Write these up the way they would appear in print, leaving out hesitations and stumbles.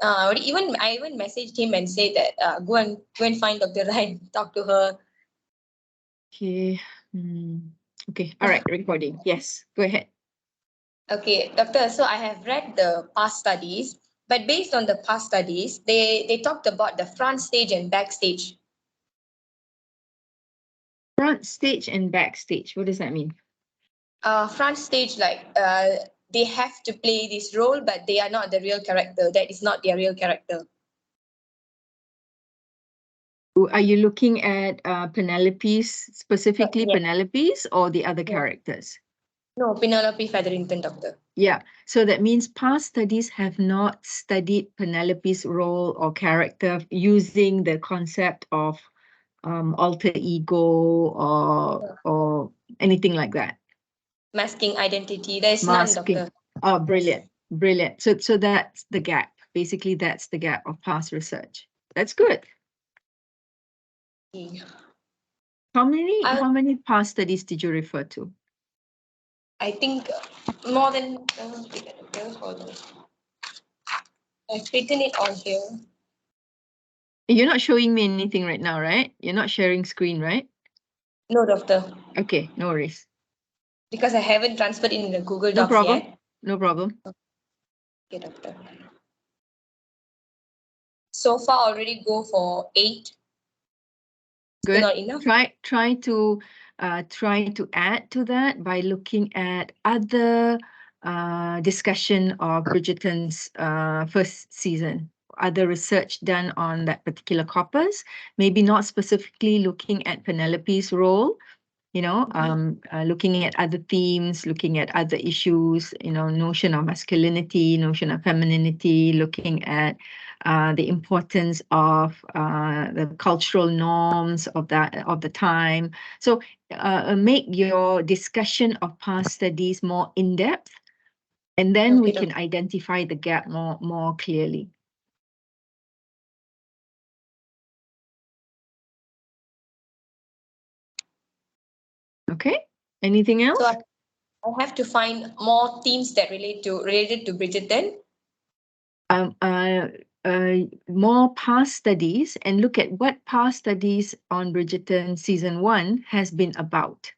I even messaged him and said that go and find Dr. Rai, talk to her. Okay. Okay. All right. Recording. Yes. Go ahead. Okay, doctor. So I have read the past studies, but based on the past studies, they talked about the front stage and backstage. Front stage and backstage. What does that mean? Front stage, like they have to play this role, but they are not the real character. That is not their real character. Are you looking at Penelope's, specifically Yeah. Penelope's, or the other characters? No, Penelope Featherington, doctor. Yeah, so that means past studies have not studied Penelope's role or character using the concept of alter ego or anything like that. Masking identity. There is none, Masking. doctor. Oh, brilliant, brilliant. So that's the gap. Basically, that's the gap of past research. That's good. Yeah. How many past studies did you refer to? I think more than I've written it on here. You're not showing me anything right now, right? You're not sharing screen, right? No, doctor. Okay, no worries. Because I haven't transferred in the Google No Docs problem. yet. No problem. Okay, doctor. So far, already go for 8. Good. Not enough. Try to add to that by looking at other discussion of Bridgerton's first season, other research done on that particular corpus. Maybe not specifically looking at Penelope's role, looking at other themes, looking at other issues, notion of masculinity, notion of femininity, looking at the importance of the cultural norms of the time. So make your discussion of past studies more in-depth, and then we can identify the gap more clearly. Okay. Anything else? So I have to find more themes that related to Bridgerton. More past studies and look at what past studies on Bridgerton season 1 has been about.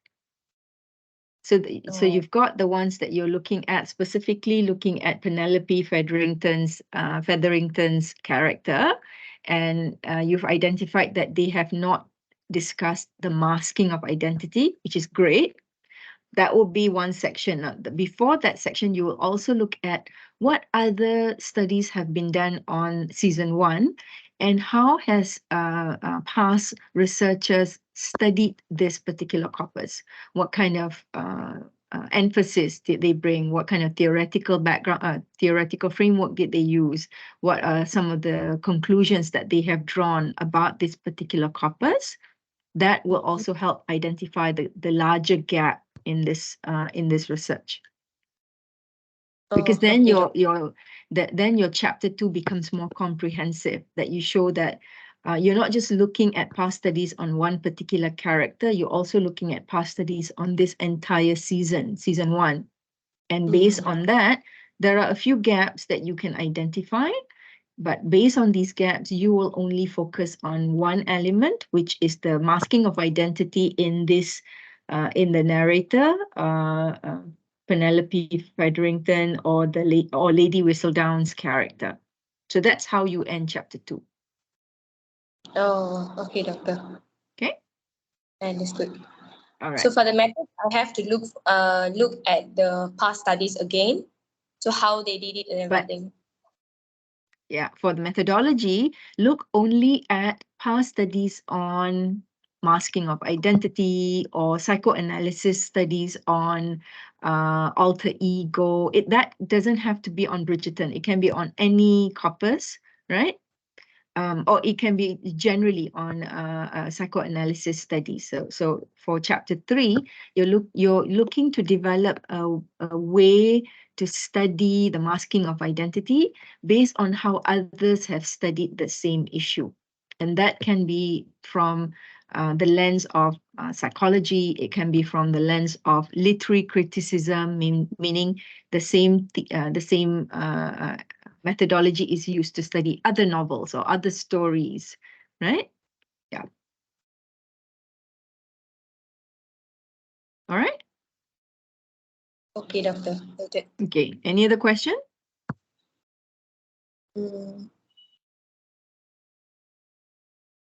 So you've got the ones that you're looking at, specifically looking at Penelope Featherington's character, and you've identified that they have not discussed the masking of identity, which is great. That will be one section. Before that section, you will also look at what other studies have been done on season 1 and how has past researchers studied this particular corpus. What kind of emphasis did they bring? What kind of theoretical background, theoretical framework did they use? What are some of the conclusions that they have drawn about this particular corpus? That will also help identify the larger gap in this research, because then your chapter 2 becomes more comprehensive, that you show that you're not just looking at past studies on one particular character, you're also looking at past studies on this entire season 1, and based on that there are a few gaps that you can identify. But based on these gaps, you will only focus on one element, which is the masking of identity in this, in the narrator, Penelope Featherington, or Lady Whistledown's character. So that's how you end chapter 2. Oh, okay, doctor. Okay. Understood. All right. So for the method, I have to look at the past studies again. So how they did it and everything. Yeah, for the methodology, look only at past studies on masking of identity or psychoanalysis studies on alter ego. That doesn't have to be on Bridgerton. It can be on any corpus, right? Or it can be generally on psychoanalysis studies. So for chapter 3, you're looking to develop a way to study the masking of identity based on how others have studied the same issue. And that can be from the lens of psychology. It can be from the lens of literary criticism, meaning the same methodology is used to study other novels or other stories, right? Yeah. All right. Okay, doctor. Noted. Okay. Any other question?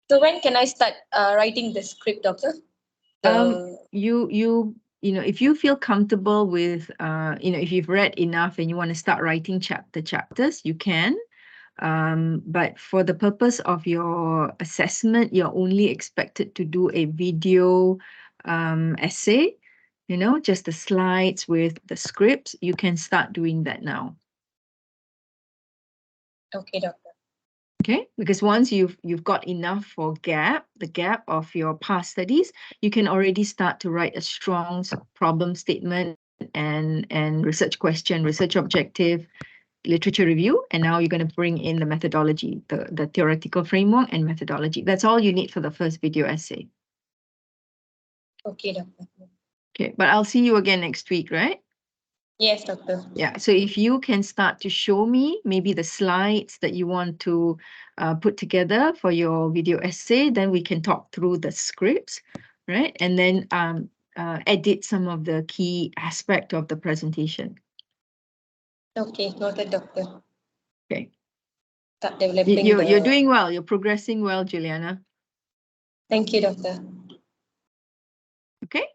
So when can I start writing the script, doctor? You know, if you feel comfortable with, you know, if you've read enough and you want to start writing chapters, you can. But for the purpose of your assessment, you're only expected to do a video essay, you know, just the slides with the scripts. You can start doing that now. Okay, doctor. Okay, because once you've got enough for the gap of your past studies, you can already start to write a strong problem statement and research question, research objective, literature review, and now you're going to bring in the methodology, the theoretical framework and methodology. That's all you need for the first video essay. Okay, doctor. Okay, but I'll see you again next week, right? Yes, doctor. Yeah, so if you can start to show me maybe the slides that you want to put together for your video essay, then we can talk through the scripts, right? And then edit some of the key aspect of the presentation. Okay, noted, doctor. Okay. Start developing You're doing well. You're progressing well, Juliana. Thank you, doctor. Okay.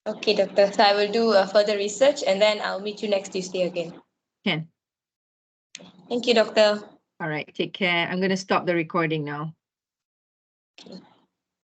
Okay, doctor. So I will do further research and then I'll meet you next Tuesday again. Can. Thank you, doctor. All right. Take care. I'm going to stop the recording now. Okay.